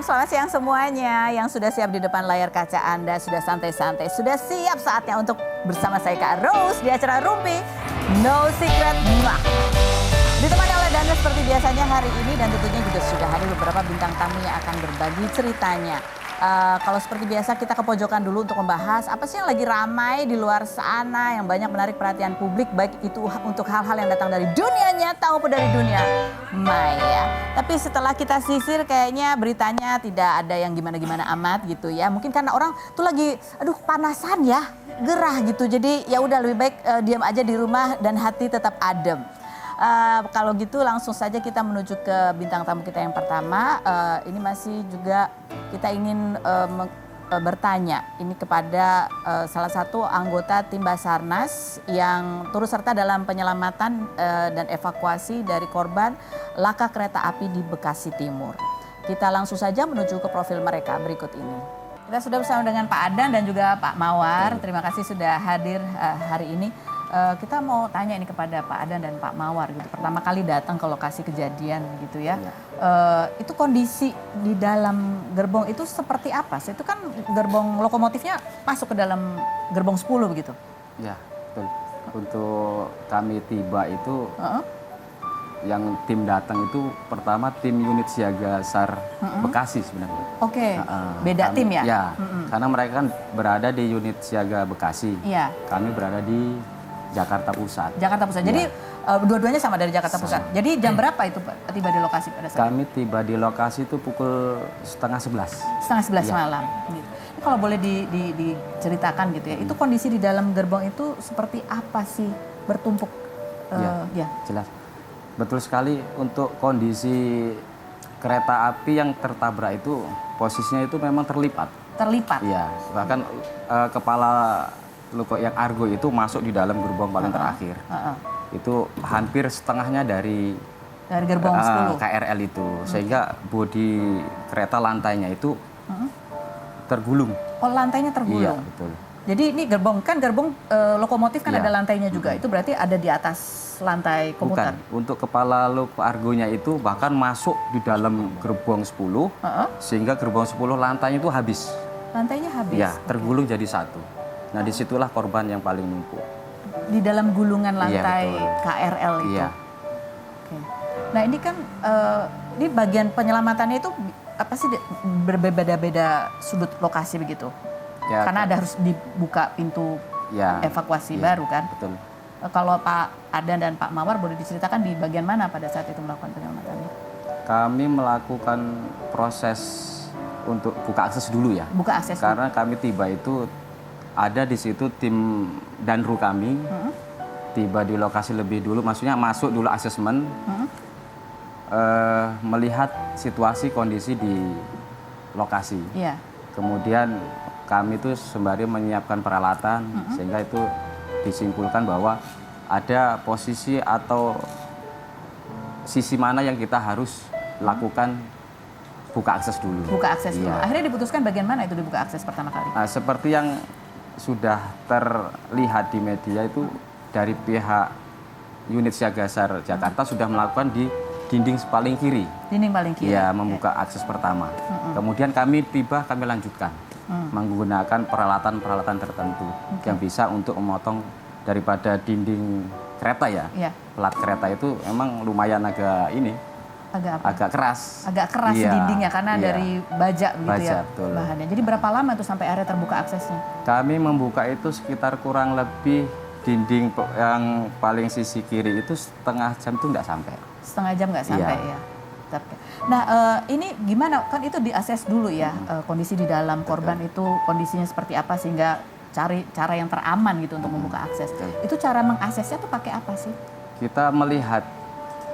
selamat siang semuanya yang sudah siap di depan layar kaca Anda, sudah santai-santai, sudah siap saatnya untuk bersama saya Kak Rose di acara Rumpi No Secret. Ditemani oleh Dana seperti biasanya hari ini dan tentunya juga sudah hadir beberapa bintang tamu yang akan berbagi ceritanya. Kalau seperti biasa kita ke pojokan dulu untuk membahas apa sih yang lagi ramai di luar sana yang banyak menarik perhatian publik, baik itu untuk hal-hal yang datang dari dunia nyata maupun dari dunia maya. Tapi setelah kita sisir kayaknya beritanya tidak ada yang gimana-gimana amat gitu ya. Mungkin karena orang tuh lagi aduh panasan ya, gerah gitu. Jadi ya udah lebih baik diam aja di rumah dan hati tetap adem. Kalau gitu langsung saja kita menuju ke bintang tamu kita yang pertama. Ini masih juga kita ingin bertanya ini kepada salah satu anggota tim Basarnas yang turut serta dalam penyelamatan dan evakuasi dari korban laka kereta api di Bekasi Timur. Kita langsung saja menuju ke profil mereka berikut ini. Kita sudah bersama dengan Pak Adan dan juga Pak Mawar. Terima kasih sudah hadir hari ini. Kita mau tanya ini kepada Pak Adan dan Pak Mawar gitu. Pertama kali datang ke lokasi kejadian gitu ya. Itu kondisi di dalam gerbong itu seperti apa? Itu kan gerbong lokomotifnya masuk ke dalam gerbong 10 begitu. Ya, betul. Untuk kami tiba itu yang tim datang itu pertama tim unit siaga SAR Bekasi sebenarnya. Oke, beda tim ya? Ya, karena mereka kan berada di unit siaga Bekasi. Iya. Kami berada di Jakarta Pusat. Jakarta Pusat. Jadi dua-duanya sama dari Jakarta Pusat. Jadi jam berapa itu tiba di lokasi pada saat? Kami tiba di lokasi itu pukul 10:30. 10:30 malam. Gitu. Ini kalau boleh diceritakan gitu ya, itu kondisi di dalam gerbong itu seperti apa sih? Bertumpuk? Ya. Jelas. Betul sekali, untuk kondisi kereta api yang tertabrak itu posisinya itu memang terlipat. Terlipat? Iya, bahkan kepala Luko yang Argo itu masuk di dalam gerbong paling terakhir. Itu hampir setengahnya dari gerbong 10 KRL itu, sehingga bodi kereta lantainya itu tergulung. Oh, lantainya tergulung? Iya, betul. Jadi ini gerbong lokomotif kan ada lantainya juga, itu berarti ada di atas lantai komuter? Bukan, untuk kepala Luko Argonya itu bahkan masuk di dalam gerbong 10, sehingga gerbong 10 lantainya itu habis. Lantainya habis? Iya, tergulung jadi satu. Nah, disitulah korban yang paling numpuk. Di dalam gulungan lantai KRL itu? Iya. Oke. Nah ini kan, ini bagian penyelamatannya itu apa sih berbeda-beda sudut lokasi begitu? Ya, karena ada harus dibuka pintu evakuasi baru kan? Betul. Kalau Pak Adan dan Pak Mawar boleh diceritakan di bagian mana pada saat itu melakukan penyelamatannya? Kami melakukan proses untuk buka akses dulu ya. Buka akses karena kami tiba itu ada di situ tim Danru kami, tiba di lokasi lebih dulu, maksudnya masuk dulu asesmen, melihat situasi kondisi di lokasi. Iya. Kemudian kami itu sembari menyiapkan peralatan, sehingga itu disimpulkan bahwa ada posisi atau sisi mana yang kita harus lakukan buka akses dulu. Buka akses dulu. Akhirnya diputuskan bagian mana itu dibuka akses pertama kali? Nah, seperti yang sudah terlihat di media itu dari pihak unit siaga SAR Jakarta sudah melakukan di dinding paling kiri. Dinding paling kiri. Ya, membuka akses pertama. Kemudian kami lanjutkan menggunakan peralatan-peralatan tertentu yang bisa untuk memotong daripada dinding kereta ya. Plat kereta itu emang lumayan agak agak keras. Agak keras dindingnya karena dari baja gitu ya betul. Bahannya. Jadi berapa lama tuh sampai akhirnya terbuka aksesnya? Kami membuka itu sekitar kurang lebih dinding yang paling sisi kiri itu setengah jam tuh nggak sampai. Setengah jam nggak sampai ya. Nah ini gimana, kan itu diakses dulu ya kondisi di dalam korban itu kondisinya seperti apa sehingga cari cara yang teraman gitu untuk membuka akses. Itu cara mengaksesnya tuh pakai apa sih? Kita melihat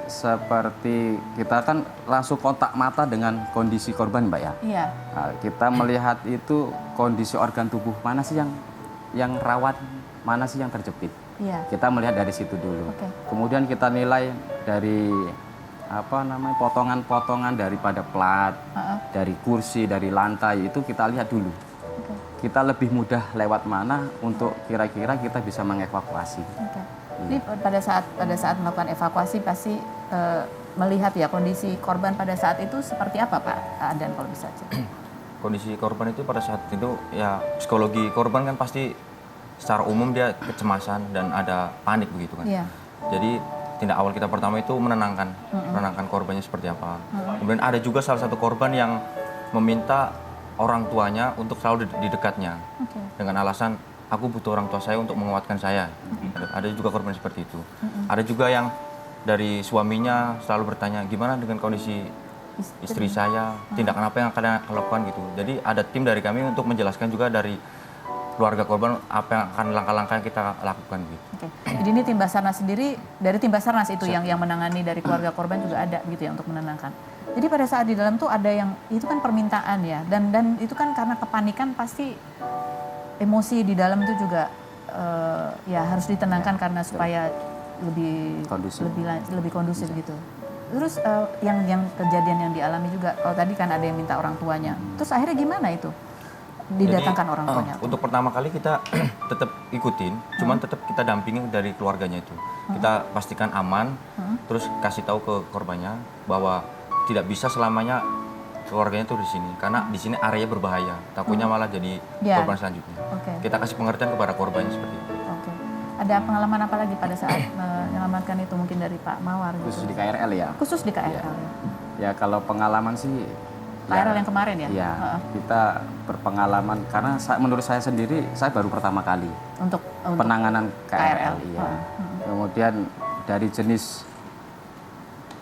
seperti kita kan langsung kontak mata dengan kondisi korban, Mbak ya. Iya. Nah, kita melihat itu kondisi organ tubuh mana sih yang rawan, mana sih yang terjepit. Iya. Kita melihat dari situ dulu. Kemudian kita nilai dari potongan-potongan daripada plat, dari kursi, dari lantai itu kita lihat dulu. Kita lebih mudah lewat mana untuk kira-kira kita bisa mengevakuasi. Ini pada saat melakukan evakuasi pasti melihat ya kondisi korban pada saat itu seperti apa Pak Adan kalau bisa cerita? Kondisi korban itu pada saat itu ya psikologi korban kan pasti secara umum dia kecemasan dan ada panik begitu kan. Yeah. Jadi tindak awal kita pertama itu menenangkan korbannya seperti apa. Kemudian ada juga salah satu korban yang meminta orang tuanya untuk selalu di dekatnya dengan alasan aku butuh orang tua saya untuk menguatkan saya. Ada juga korban seperti itu. Ada juga yang dari suaminya selalu bertanya gimana dengan kondisi istri saya, tindakan apa yang akan lakukan gitu. Jadi ada tim dari kami untuk menjelaskan juga dari keluarga korban apa yang akan langkah-langkah yang kita lakukan gitu. Oke. Jadi ini tim Basarnas sendiri, dari tim Basarnas itu yang menangani dari keluarga korban juga ada gitu ya untuk menenangkan. Jadi pada saat di dalam tuh ada yang itu kan permintaan ya dan itu kan karena kepanikan pasti emosi di dalam itu juga ya harus ditenangkan karena supaya lebih kondusif gitu. Terus yang kejadian yang dialami juga kalau tadi kan ada yang minta orang tuanya. Terus akhirnya gimana itu? Didatangkan orang tuanya. Untuk pertama kali kita tetap ikutin, cuman tetap kita dampingin dari keluarganya itu. Kita pastikan aman, terus kasih tahu ke korbannya bahwa tidak bisa selamanya keluarganya itu di sini karena di sini area berbahaya. Takutnya malah jadi korban selanjutnya. Kita kasih pengertian kepada korbannya seperti itu. Ada pengalaman apa lagi pada saat menyelamatkan itu mungkin dari Pak Mawar? Khusus di KRL ya? Khusus di KRL. Ya kalau pengalaman sih KRL yang kemarin ya? Iya, kita berpengalaman karena menurut saya sendiri saya baru pertama kali untuk penanganan KRL. Iya. Kemudian dari jenis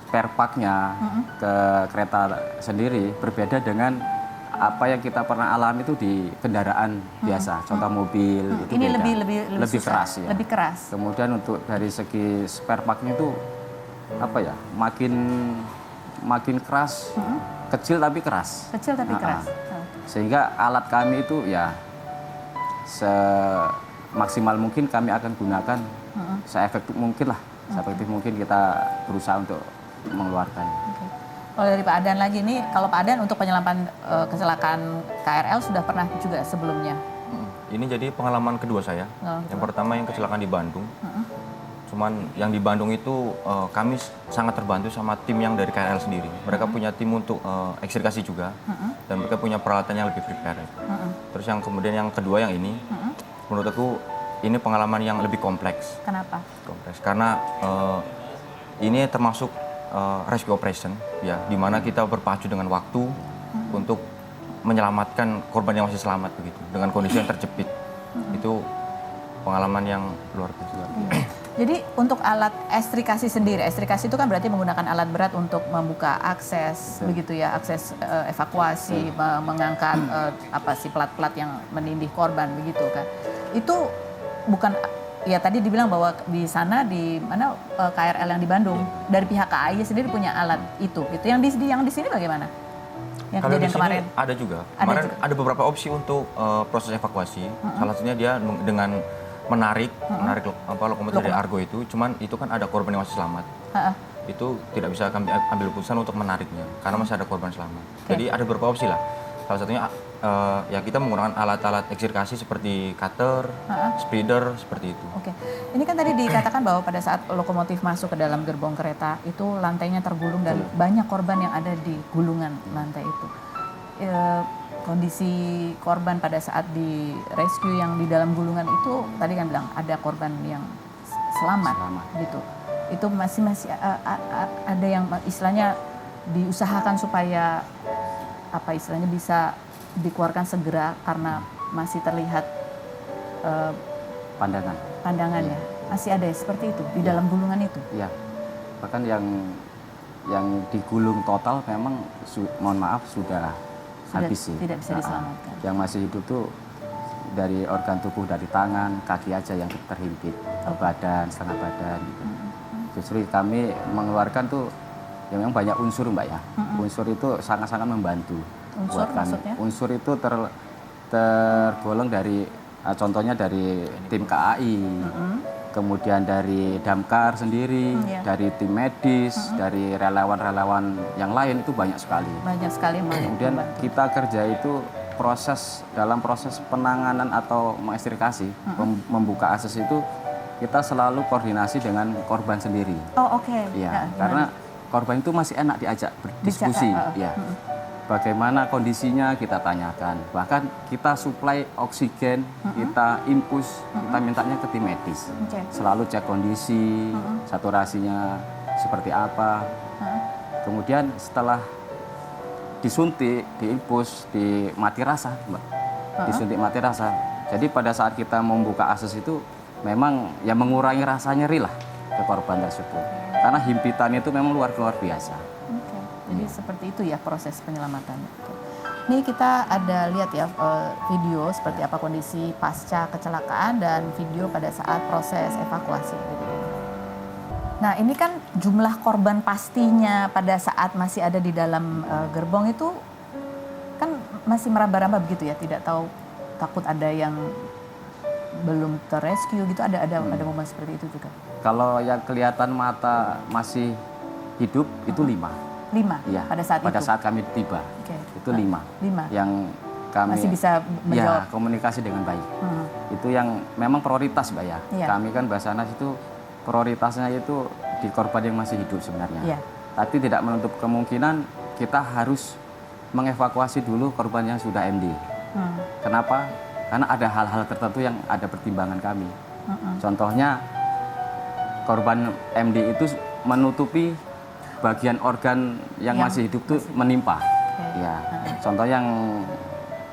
spare part-nya ke kereta sendiri berbeda dengan apa yang kita pernah alami itu di kendaraan biasa, contoh mobil itu ini beda. lebih keras ya. Lebih keras. Kemudian untuk dari segi spare part-nya itu apa ya? Makin keras. Kecil tapi keras. Kecil tapi keras. Sehingga alat kami itu ya semaksimal mungkin kami akan gunakan seefektif mungkin lah. Seefektif mungkin kita berusaha untuk mengeluarkan. Kalau dari Pak Adan lagi nih, kalau Pak Adan untuk penyelaman kecelakaan KRL sudah pernah juga sebelumnya? Ini jadi pengalaman kedua saya. Yang pertama yang kecelakaan di Bandung. Cuman yang di Bandung itu kami sangat terbantu sama tim yang dari KRL sendiri. Mereka punya tim untuk ekstrikasi juga dan mereka punya peralatan yang lebih prepare. Terus yang kemudian yang kedua yang ini, menurut aku ini pengalaman yang lebih kompleks. Kenapa? Kompleks karena ini termasuk rescue operation, ya, di mana kita berpacu dengan waktu untuk menyelamatkan korban yang masih selamat begitu dengan kondisi yang terjepit. Itu pengalaman yang luar biasa. Jadi untuk alat ekstrikasi sendiri, ekstrikasi itu kan berarti menggunakan alat berat untuk membuka akses, begitu ya, akses evakuasi, mengangkat plat-plat yang menindih korban begitu kan. Itu bukan, ya tadi dibilang bahwa di sana di mana KRL yang di Bandung dari pihak KAI sendiri punya alat itu, gitu. Yang di sini bagaimana? Yang kalau kejadian di sini kemarin ada juga. Kemarin ada beberapa opsi untuk proses evakuasi. Salah satunya dia dengan menarik lokomotif dari Argo itu, cuman itu kan ada korban yang masih selamat. Itu tidak bisa kami ambil keputusan untuk menariknya karena masih ada korban selamat. Jadi ada beberapa opsi lah. Salah satunya ya kita menggunakan alat-alat ekstrikasi seperti cutter, spreader seperti itu. Ini kan tadi dikatakan bahwa pada saat lokomotif masuk ke dalam gerbong kereta itu lantainya tergulung dan banyak korban yang ada di gulungan lantai itu. Kondisi korban pada saat di rescue yang di dalam gulungan itu tadi kan bilang ada korban yang selamat. Gitu. Itu masih ada yang istilahnya diusahakan supaya istilahnya bisa dikeluarkan segera karena masih terlihat pandangannya. Masih ada seperti itu di dalam gulungan itu. Iya. Bahkan yang digulung total memang mohon maaf sudah habis sih. Tidak bisa diselamatkan. Yang masih hidup tuh dari organ tubuh, dari tangan, kaki aja yang terhimpit, badan, setengah badan gitu. Justru kami mengeluarkan tuh yang memang banyak unsur Mbak ya. Unsur itu sangat-sangat membantu. Unsur maksudnya? Unsur itu tergolong dari contohnya dari tim KAI, kemudian dari Damkar sendiri, dari tim medis, dari relawan-relawan yang lain itu banyak sekali. Banyak sekali. Kemudian kita kerja itu dalam proses penanganan atau mengekstrikasi, membuka akses itu kita selalu koordinasi dengan korban sendiri. Oh oke. Ya, karena korban itu masih enak diajak berdiskusi. Ya. Bagaimana kondisinya kita tanyakan. Bahkan kita suplai oksigen, kita infus, kita mintanya ke tim medis. Selalu cek kondisi, saturasinya seperti apa. Kemudian setelah disuntik, diinfus, mati rasa, Mbak. Disuntik mati rasa. Jadi pada saat kita membuka akses itu memang ya mengurangi rasa nyeri lah ke korban tersebut. Karena himpitan itu memang luar biasa. Jadi seperti itu ya proses penyelamatannya. Ini kita ada lihat ya video seperti apa kondisi pasca kecelakaan dan video pada saat proses evakuasi. Nah ini kan jumlah korban pastinya pada saat masih ada di dalam gerbong itu kan masih meraba-raba begitu ya, tidak tahu, takut ada yang belum terrescue gitu, ada momen seperti itu juga. Kalau yang kelihatan mata masih hidup itu 5. 5 ya, pada saat kami tiba. Itu 5 yang kami masih bisa menjawab. Ya, komunikasi dengan baik. Itu yang memang prioritas, Mbak ya. Kami kan Basarnas itu prioritasnya itu di korban yang masih hidup sebenarnya. Tapi tidak menutup kemungkinan kita harus mengevakuasi dulu korban yang sudah MD. Kenapa? Karena ada hal-hal tertentu yang ada pertimbangan kami. Contohnya korban MD itu menutupi bagian organ yang masih hidup tuh menimpa. Ya, contoh yang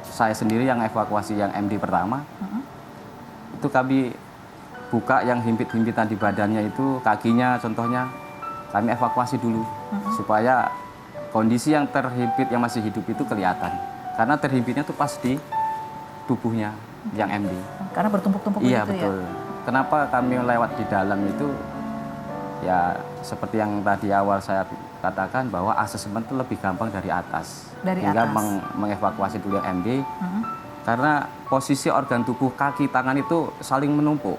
saya sendiri yang evakuasi yang MD pertama, itu kami buka yang himpit-himpitan di badannya itu, kakinya contohnya kami evakuasi dulu supaya kondisi yang terhimpit yang masih hidup itu kelihatan. Karena terhimpitnya tuh pas di tubuhnya yang MD. Karena bertumpuk-tumpuk gitu ya? Iya betul. Kenapa kami lewat di dalam itu? Ya seperti yang tadi awal saya katakan bahwa asesmen itu lebih gampang dari atas. Hingga mengevakuasi dulu yang MD. Karena posisi organ tubuh kaki tangan itu saling menumpuk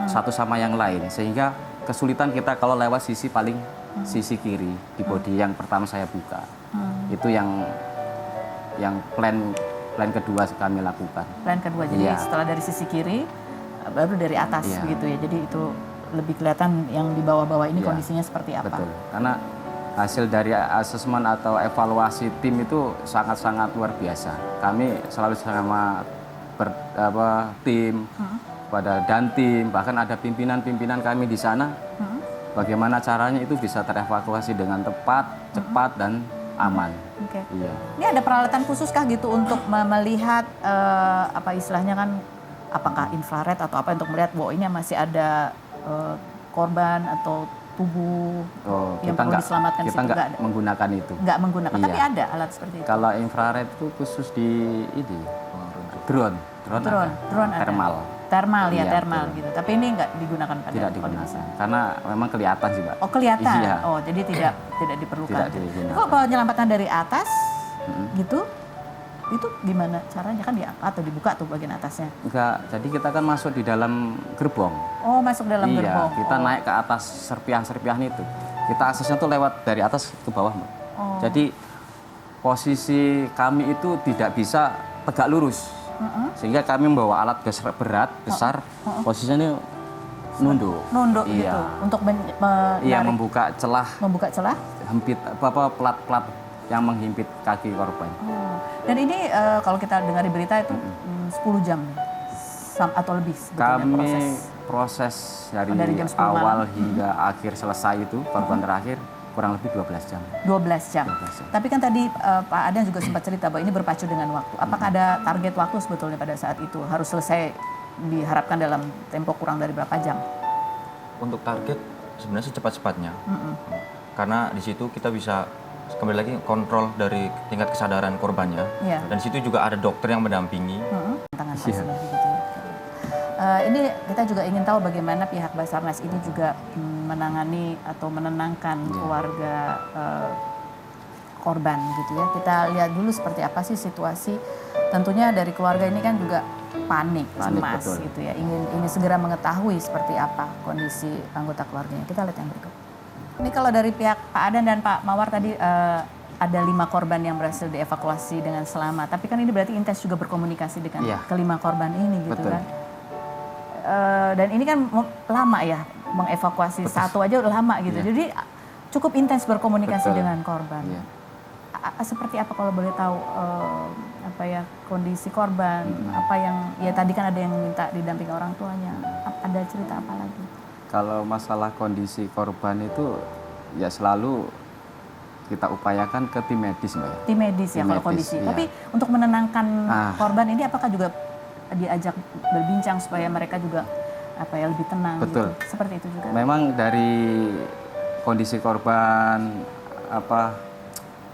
satu sama yang lain. Sehingga kesulitan kita kalau lewat sisi paling sisi kiri di bodi yang pertama saya buka. Itu yang plan kedua kami lakukan. Plan kedua, jadi setelah dari sisi kiri baru dari atas begitu ya. Jadi itu lebih kelihatan yang di bawah-bawah ini kondisinya seperti apa. Betul, karena hasil dari asesmen atau evaluasi tim itu sangat-sangat luar biasa. Kami selalu sama tim, pada dantim, bahkan ada pimpinan-pimpinan kami di sana. Bagaimana caranya itu bisa terevakuasi dengan tepat, cepat, dan aman. Iya. Ini ada peralatan khusus kah gitu untuk melihat apa istilahnya kan, apakah infrared atau apa untuk melihat bahwa ini masih ada korban atau tubuh yang perlu diselamatkan? Kita nggak menggunakan itu. Nggak menggunakan, tapi ada alat seperti itu. Kalau infrared itu khusus di ini, drone thermal. Thermal gitu. Tapi ini nggak digunakan pada tidak digunakan. Karena memang kelihatan sih, Mbak. Oh kelihatan. Iya. Oh jadi tidak diperlukan. Tidak digunakan. Kalau penyelamatan dari atas gitu, itu gimana caranya, kan diangkat atau dibuka tuh bagian atasnya? Enggak, jadi kita kan masuk di dalam gerbong. Oh masuk dalam gerbong. Iya, kita naik ke atas serpihan-serpihan itu. Kita aksesnya tuh lewat dari atas ke bawah, Mbak. Jadi posisi kami itu tidak bisa tegak lurus. Sehingga kami membawa alat berat, besar, posisinya ini nunduk. Nunduk gitu, untuk membuka celah. Membuka celah? Hempit, plat-plat yang menghimpit kaki korban. Dan ini kalau kita dengar di berita itu 10 jam atau lebih sebetulnya proses dari jam awal hingga akhir selesai itu korban terakhir kurang lebih 12 jam. 12 jam. Tapi kan tadi Pak Adan juga sempat cerita bahwa ini berpacu dengan waktu. Apakah ada target waktu sebetulnya pada saat itu? Harus selesai diharapkan dalam tempo kurang dari berapa jam? Untuk target sebenarnya secepat-cepatnya. Karena di situ kita bisa kembali lagi kontrol dari tingkat kesadaran korbannya, dan di situ juga ada dokter yang mendampingi. Tangan pasien gitu ya. Ini kita juga ingin tahu bagaimana pihak Basarnas ini juga menangani atau menenangkan keluarga korban gitu ya. Kita lihat dulu seperti apa sih situasi. Tentunya dari keluarga ini kan juga panik cemas gitu ya. Ingin segera mengetahui seperti apa kondisi anggota keluarganya. Kita lihat yang berikut. Ini kalau dari pihak Pak Adan dan Pak Mawar tadi ada 5 korban yang berhasil dievakuasi dengan selamat. Tapi kan ini berarti Intes juga berkomunikasi dengan kelima korban ini gitu kan. dan ini kan lama ya, mengevakuasi satu aja lama gitu. Yeah. Jadi cukup intens berkomunikasi dengan korban. Yeah. Seperti apa kalau boleh tahu apa ya kondisi korban, apa yang ya tadi kan ada yang minta didampingi orang tuanya, ada cerita apa lagi? Kalau masalah kondisi korban itu ya selalu kita upayakan ke tim medis, Mbak. Tim medis ya kalau kondisi. Iya. Tapi untuk menenangkan korban ini apakah juga diajak berbincang supaya mereka juga apa ya lebih tenang? Betul. Gitu. Seperti itu juga. Memang dari kondisi korban apa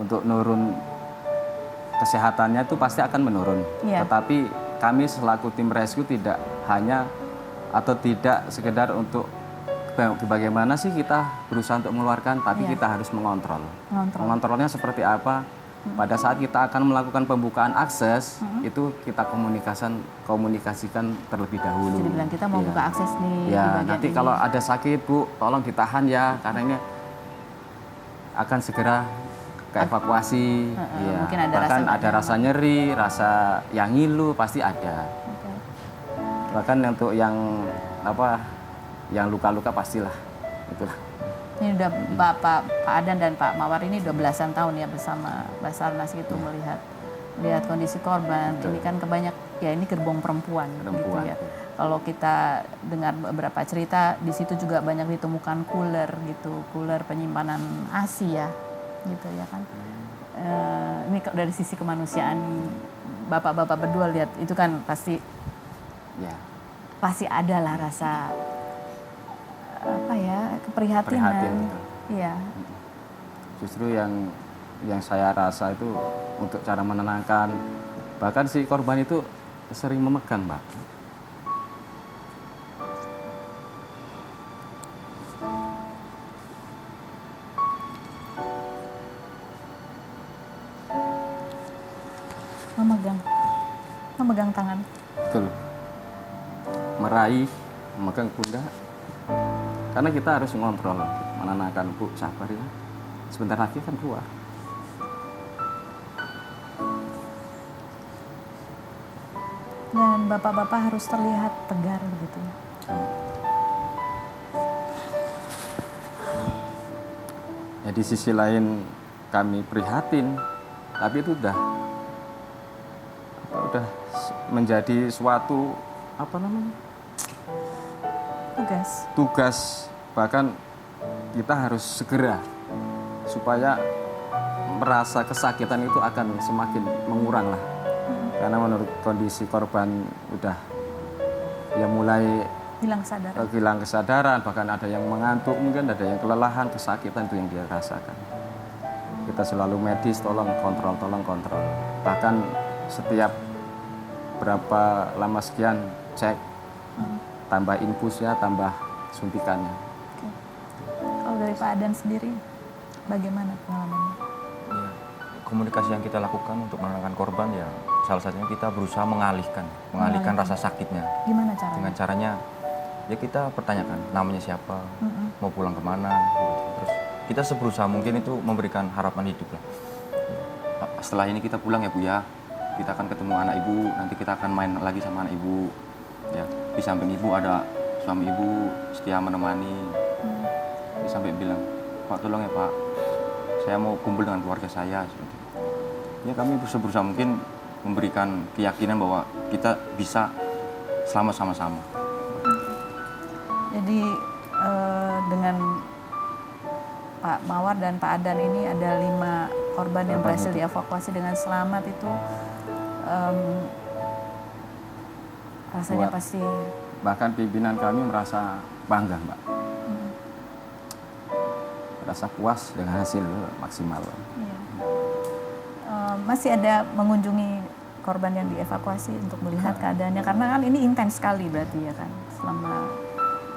untuk nurun kesehatannya itu pasti akan menurun. Iya. Tetapi kami selaku tim rescue tidak hanya atau tidak sekedar untuk bagaimana sih kita berusaha untuk mengeluarkan, tapi kita harus mengontrol. Mengontrolnya seperti apa? Pada saat kita akan melakukan pembukaan akses, itu kita komunikasikan terlebih dahulu. Jadi bilang kita mau buka akses nih. Ya, nanti ini. Kalau ada sakit, Bu, tolong ditahan ya, karena ini akan segera ke evakuasi. Ya. Mungkin ada bahkan ada rasa nyeri, rasa yang ngilu pasti ada. Okay. Bahkan untuk yang apa? Yang luka-luka pastilah, itulah. Ini udah Pak Adan dan Pak Mawar ini udah belasan tahun ya bersama Basarnas gitu melihat kondisi korban. Betul. Ini kan kebanyak ya ini gerbong perempuan. Gitu ya. Kalau kita dengar beberapa cerita di situ juga banyak ditemukan cooler gitu, cooler penyimpanan ASI ya, gitu ya kan. Ini dari sisi kemanusiaan bapak-bapak berdua lihat itu kan pasti ada lah rasa apa ya keprihatinan. Iya. Justru yang saya rasa itu untuk cara menenangkan, bahkan si korban itu sering memegang, Mbak. Memegang tangan. Betul. Meraih, memegang pundak. Karena kita harus mengontrol, menenangkan, Bu, sabar ya. Sebentar lagi kan keluar. Dan bapak-bapak harus terlihat tegar begitu. Ya di sisi lain kami prihatin, tapi itu udah menjadi suatu apa namanya? Tugas, bahkan kita harus segera supaya merasa kesakitan itu akan semakin mengurang lah. Karena menurut kondisi korban udah ya mulai hilang kesadaran, bahkan ada yang mengantuk, mungkin ada yang kelelahan, kesakitan itu yang dia rasakan. Kita selalu medis, tolong kontrol. Bahkan setiap berapa lama sekian cek, tambah infusnya, tambah suntikannya. Oke. Kalau dari Pak Adan sendiri, bagaimana pengalamannya? Ya, komunikasi yang kita lakukan untuk menenangkan korban ya salah satunya kita berusaha mengalihkan rasa sakitnya. Gimana caranya? Dengan caranya ya kita pertanyakan namanya siapa, mau pulang kemana, terus kita seberusaha mungkin itu memberikan harapan hidup lah. Setelah ini kita pulang ya Bu ya, kita akan ketemu anak ibu, nanti kita akan main lagi sama anak ibu. Ya, di samping ibu ada suami ibu setia menemani. Dia sampai bilang, Pak tolong ya Pak, saya mau kumpul dengan keluarga saya. Ya kami berusaha mungkin memberikan keyakinan bahwa kita bisa selamat sama-sama. Jadi dengan Pak Mawar dan Pak Adan ini ada 5 korban yang berhasil dievakuasi dengan selamat itu rasanya pasti. Bahkan pimpinan kami merasa bangga, Mbak. Merasa puas dengan hasil maksimal. Iya. Masih ada mengunjungi korban yang dievakuasi untuk melihat keadaannya, karena kan ini intens sekali berarti ya kan, selama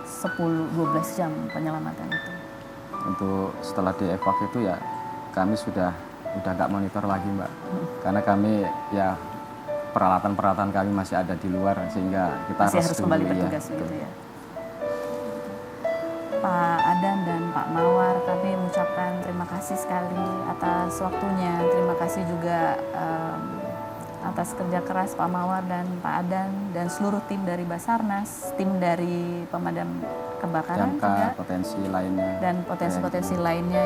10-12 jam penyelamatan itu. Untuk setelah dievakuasi itu ya kami sudah nggak monitor lagi, Mbak. Karena kami ya peralatan kami masih ada di luar sehingga kita harus kembali bertugas gitu ya. Pak Adan dan Pak Mawar, kami mengucapkan terima kasih sekali atas waktunya. Terima kasih juga atas kerja keras Pak Mawar dan Pak Adan dan seluruh tim dari Basarnas, tim dari pemadam kebakaran juga, potensi lainnya dan potensi-potensi lainnya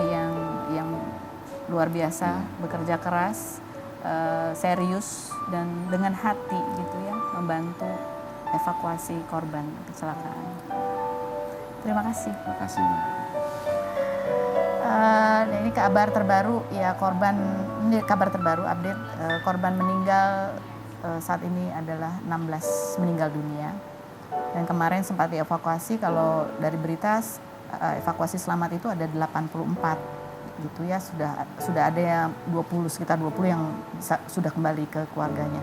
yang luar biasa, bekerja keras, serius dan dengan hati gitu ya, membantu evakuasi korban kecelakaan. Terima kasih. Terima kasih. Ini kabar terbaru ya, ini kabar terbaru update, korban meninggal saat ini adalah 16 meninggal dunia. Dan kemarin sempat dievakuasi, kalau dari berita evakuasi selamat itu ada 84 gitu ya, sudah ada yang sekitar 20 yang sudah kembali ke keluarganya.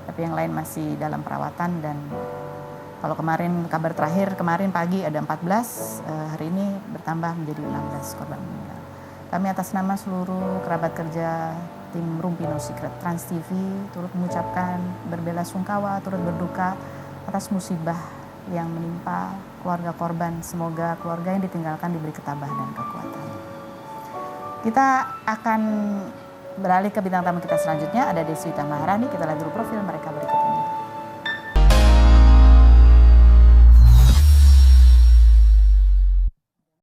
Tapi yang lain masih dalam perawatan, dan kalau kemarin kabar terakhir kemarin pagi ada 14, hari ini bertambah menjadi 16 korban meninggal. Kami atas nama seluruh kerabat kerja tim Rumpi No Secret Trans TV turut mengucapkan berbelasungkawa, turut berduka atas musibah yang menimpa keluarga korban. Semoga keluarga yang ditinggalkan diberi ketabahan dan kekuatan. Kita akan beralih ke bintang tamu kita selanjutnya, ada Deswita Maharani. Kita lihat dulu profil mereka berikut ini.